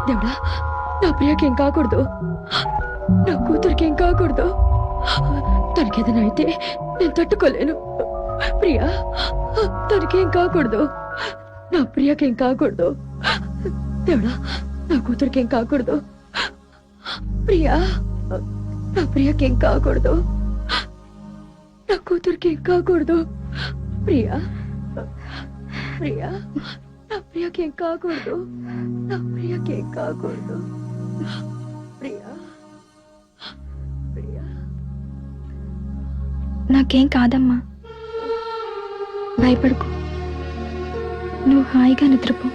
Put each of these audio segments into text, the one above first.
దేవుడా, నా ప్రియకేం కాకూడదు, నా కూతురికేం కాకూడదు. తనకేదైనా అయితే నేను తట్టుకోలేను. ప్రియా, తనకేం కాకూడదు, నా ప్రియకేం కాకూడదు. దేవుడా, నా కూతురికేం కాకూడదు. ప్రియా, నా ప్రియకేం కాకూడదు, నా కూతురికేం కాకూడదు. ప్రియా, ప్రియా, నా ప్రియకేం కాకూడదు, నా ప్రియకేం కాకూడదు. ప్రియా, ప్రియా. నాకేం కాదమ్మా, భయపడుకో, నువ్వు హాయిగా నిద్రపో.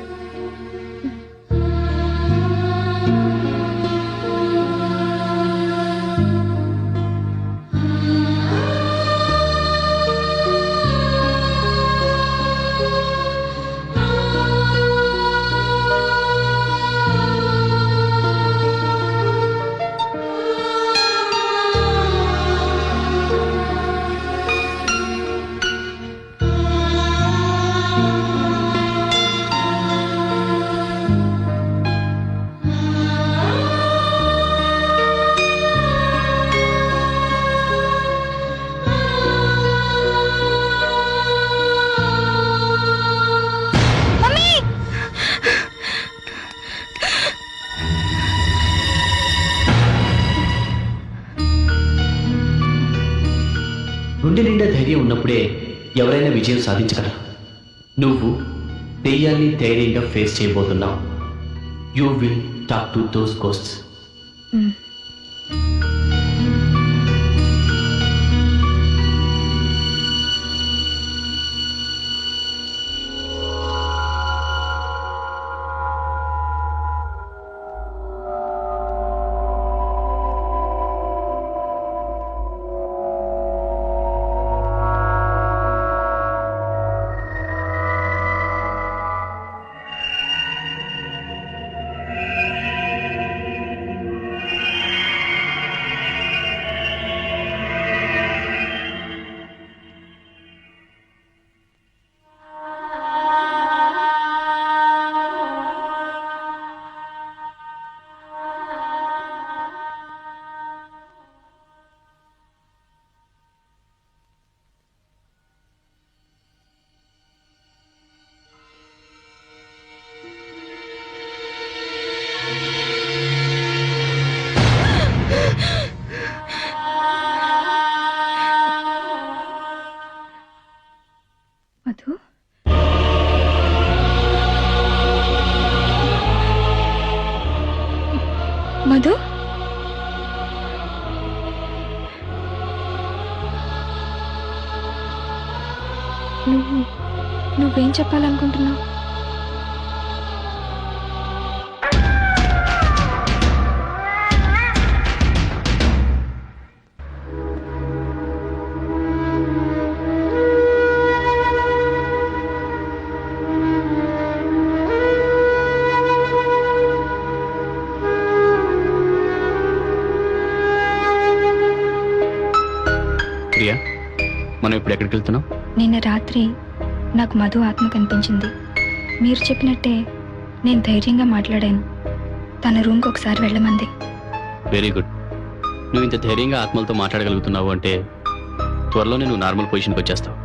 గుండె నిండా ధైర్యం ఉన్నప్పుడే ఎవరైనా విజయం సాధించగలరు. నువ్వు దెయ్యాన్ని ధైర్యంగా ఫేస్ చేయబోతున్నావు. You will talk to those ghosts. Madhu, Madhu, నువ్వేం చెప్పాలనుకుంటున్నావు? ప్రియా, మనం ఇప్పుడు ఎక్కడికి వెళ్తున్నాం? నిన్న రాత్రి నాకు మధు ఆత్మ కనిపించింది. మీరు చెప్పినట్టే నేను ధైర్యంగా మాట్లాడాను. తన రూమ్కి ఒకసారి వెళ్ళమంది. Very good. నువ్వు ఇంత ధైర్యంగా ఆత్మలతో మాట్లాడగలుగుతున్నావు అంటే త్వరలోనే నువ్వు నార్మల్ పొజిషన్కి వచ్చేస్తావు.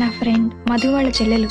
నా ఫ్రెండ్ మధు వాళ్ళ చెల్లెలు.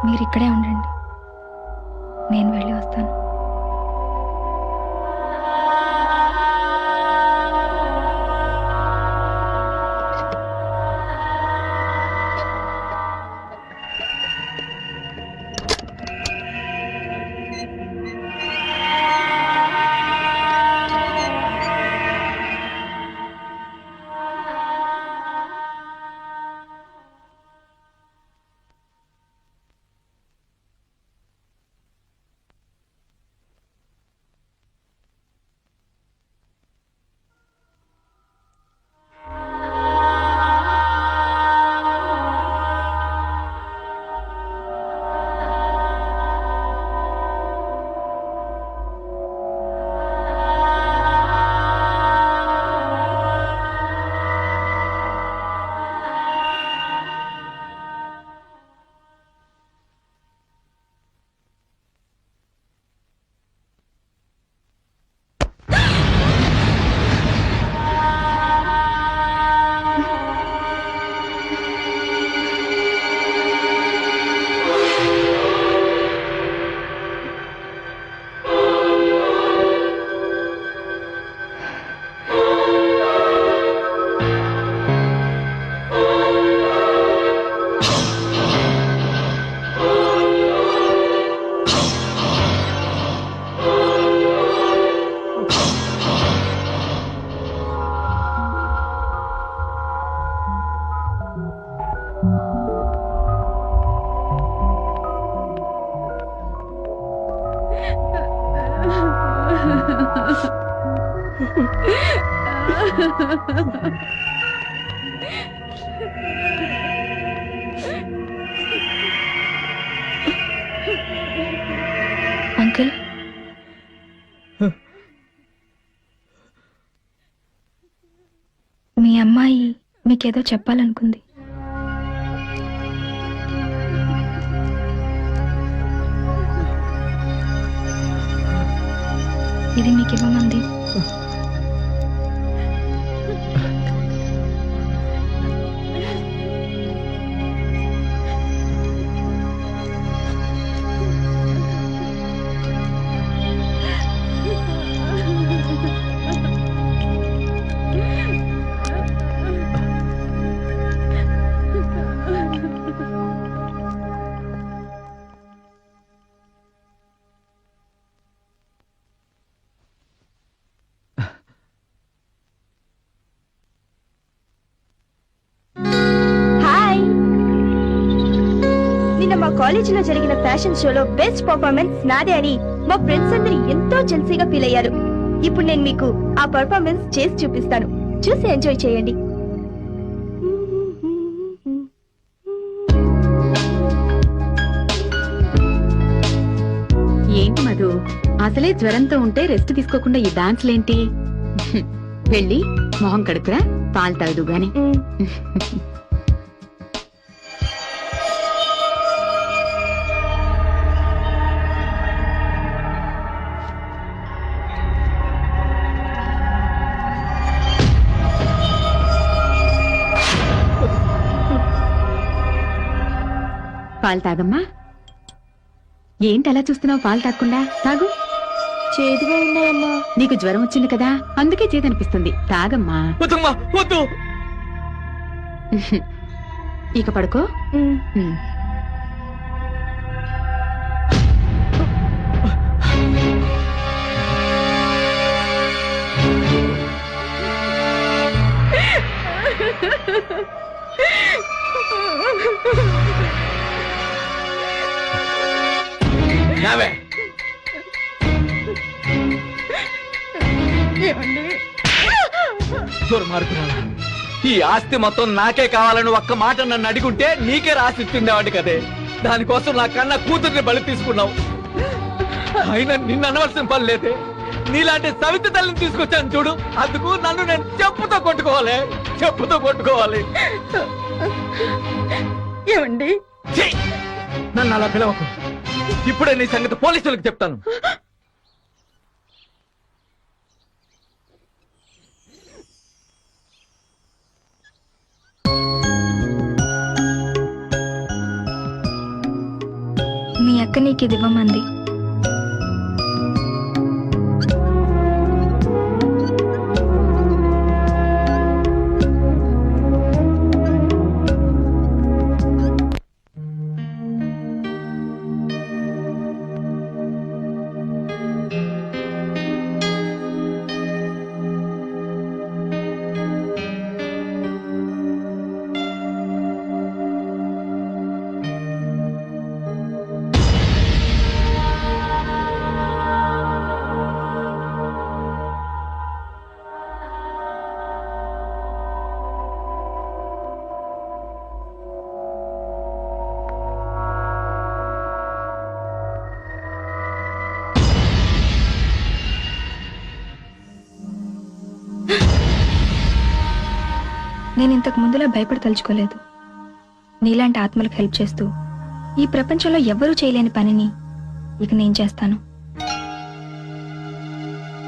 మీరు ఇక్కడే ఉండండి, నేను వెళ్ళి వస్తాను. అంకుల్, మీ అమ్మాయి మీకేదో చెప్పాలనుకుంది. ఇది మీకు ఇవ్వమంది. మా కాలేజీలో జరిగిన ఫ్యాషన్ షోలో బెస్ట్ పర్ఫార్మెన్స్ నాదే అని మా ఫ్రెండ్స్ అందరూ ఎంతో జెల్సీగా ఫీల్ అయ్యారు. ఇప్పుడు నేను మీకు ఆ పర్ఫార్మెన్స్ చేసి చూపిస్తాను, చూసి ఎంజాయ్ చేయండి. ఏంటి మధు, అసలే జ్వరంతో ఉంటే రెస్ట్ తీసుకోకుండా ఈ డాన్స్లేంటి? వెళ్ళి మొహం కడుకురా, పాలు తాగదు గాని. పాలు తాగమ్మా. ఏంటి అలా చూస్తున్నావు? పాలు తాగకుండా తాగు. చేదుగా ఉన్నాయమ్మా. నీకు జ్వరం వచ్చింది కదా, అందుకే చేదనిపిస్తుంది. తాగమ్మా. ఇక పడుకో. దుర్మార్గురాలు. ఈ ఆస్తి మొత్తం నాకే కావాలని ఒక్క మాట నన్ను అడిగుంటే నీకే రాసి ఇచ్చిండేవాడి కదే. దానికోసం నా కన్నా కూతుర్ని బలి తీసుకున్నావు. అయినా నిన్ను అనవలసిన పని లేదే. నీలాంటి సవిత తల్లిని తీసుకొచ్చాను చూడు, అందుకు నన్ను నేను చెప్పుతో కొట్టుకోవాలి. ఏమండి ఛీ! నన్ను అలా పిలవకు. ఇప్పుడే నీ సంగతి పోలీసులకు చెప్తాను. మీ అక్క నీకు ఇది ఇవ్వమంది. నేను ఇంతకు ముందులా భయపడి తలుచుకోలేదు. నీలాంటి ఆత్మలకు హెల్ప్ చేస్తూ ఈ ప్రపంచంలో ఎవ్వరూ చేయలేని పనిని ఇక నేను చేస్తాను.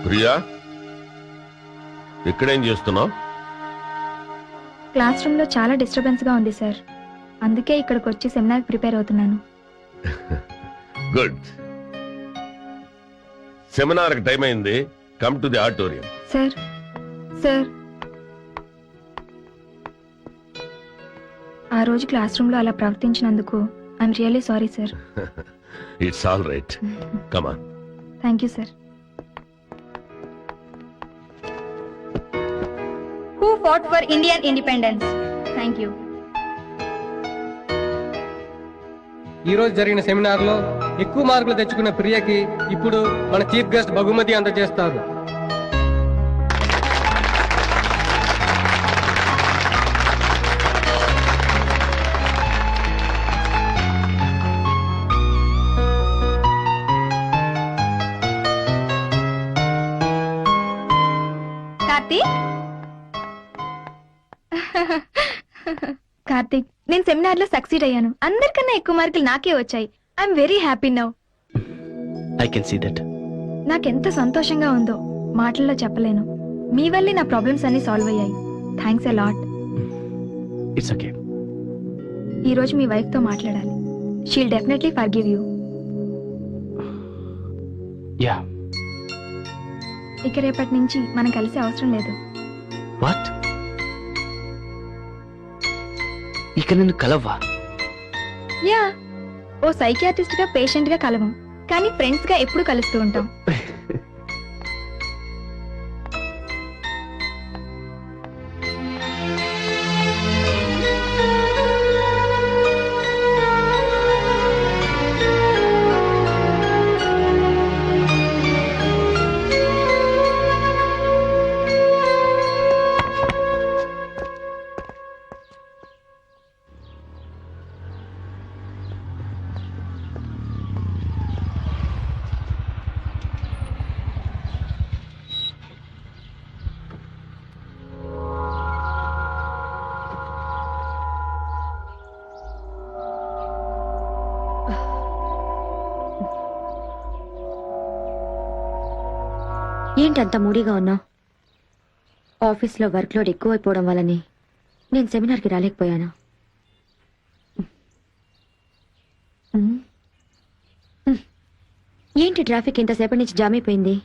ప్రియా, ఇక్కడేం చేస్తున్నావు? క్లాస్ రూమ్ లో చాలా డిస్టర్బెన్స్ గా ఉంది సార్, అందుకే ఇక్కడికి వచ్చి సెమినార్ ప్రిపేర్ అవుతున్నాను. గుడ్. సెమినార్ టైం అయింది. Come to the auditorium. Sir sir ఆ రోజు క్లాస్ రూమ్ లో అలా ప్రవర్తించినందుకు I'm really sorry sir. It's all right. Come on. Thank you sir. Who fought for Indian independence? Thank you. ఈ రోజు జరిగిన సెమినార్ లో ఎక్కువ మార్కులు తెచ్చుకున్న ప్రియకి ఇప్పుడు మన చీఫ్ గెస్ట్ బహుమతి అందజేస్తారు. కార్తీక్, నేను సెమినార్ లో సక్సీడ్ అయ్యాను. అందరికన్నా ఎక్కువ మార్కులు నాకే వచ్చాయి. I'm very happy now. I can see that. నాకెంత సంతోషంగా ఉందో మాటల్లో చెప్పలేను. మీ వల్లే నా ప్రాబ్లమ్స్ అన్ని సాల్వ్ అయ్యాయి. Thanks a lot. It's okay. ఈ రోజు మీ వైఫ్ తో మాట్లాడాలి. She'll definitely forgive you. Yeah. ఇక రేపటి నుంచి మనం కలిసే అవసరం లేదు. వాట్? ఇక నిన్ను కలవ్వా? యా, ఓ సైకియాట్రిస్ట్ గా పేషెంట్ గా కలవం, కానీ ఫ్రెండ్స్ గా ఎప్పుడు కలుస్తూ ఉంటాం. ఏంటంత మూడీగా ఉన్నావు? ఆఫీస్లో వర్క్ లోడ్ ఎక్కువైపోవడం వల్లని నేను సెమినార్కి రాలేకపోయాను. ఏంటి ట్రాఫిక్ ఇంతసేపటి నుంచి జామ్ అయిపోయింది?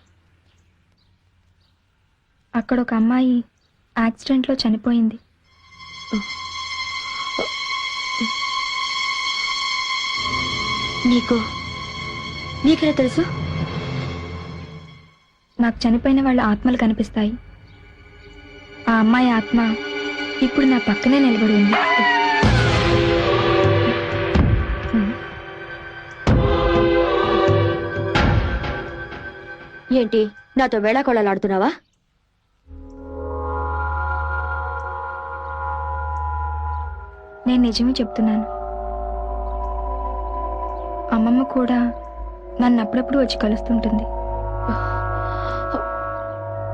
అక్కడ ఒక అమ్మాయి యాక్సిడెంట్ లో చనిపోయింది. నీకెలా తెలుసు? నాకు చనిపోయిన వాళ్ళ ఆత్మలు కనిపిస్తాయి. ఆ అమ్మాయి ఆత్మ ఇప్పుడు నా పక్కనే నిలబడి ఉంది. ఏంటి నాతో వేళాకోళాలాడుతున్నావా? నేను నిజమే చెప్తున్నాను. అమ్మమ్మ కూడా నన్ను అప్పుడప్పుడు వచ్చి కలుస్తుంటుంది.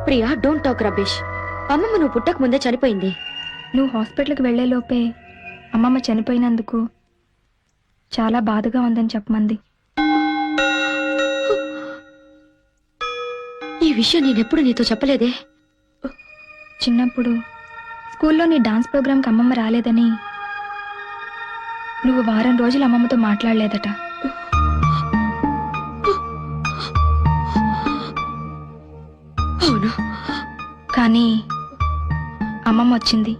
Priya, don't talk rubbish. అమ్మమ్మ నువ్వు పుట్టక ముందే చనిపోయింది. నువ్వు హాస్పిటల్కి వెళ్లే లోపే అమ్మమ్మ చనిపోయినందుకు చాలా బాధగా ఉందని చెప్పమంది. ఈ విషయం నేనెప్పుడు నీతో చెప్పలేదే. చిన్నప్పుడు స్కూల్లో నీ డాన్స్ ప్రోగ్రాంకి అమ్మమ్మ రాలేదని నువ్వు వారం రోజులు అమ్మమ్మతో మాట్లాడలేదట. అవును, కానీ అమ్మమ్మ వచ్చింది.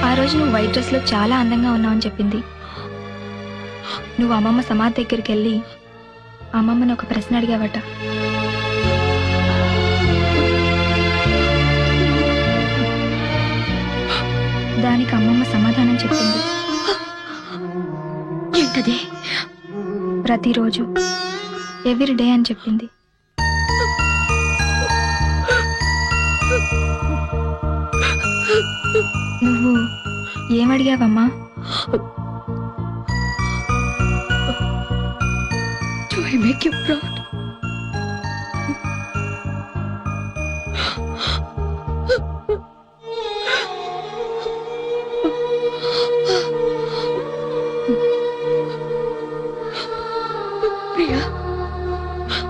ఆ రోజు నువ్వు వైట్ డ్రెస్లో చాలా అందంగా ఉన్నావని చెప్పింది. నువ్వు అమ్మమ్మ సమాధి దగ్గరికి వెళ్ళి అమ్మమ్మని ఒక ప్రశ్న అడిగావట. దానికి అమ్మమ్మ సమాధానం చెప్పింది. ఏంటది? ప్రతిరోజు, ఎవ్రీ డే అని చెప్పింది. నువ్వు ఏమడిగావమ్మా? Do I make you proud?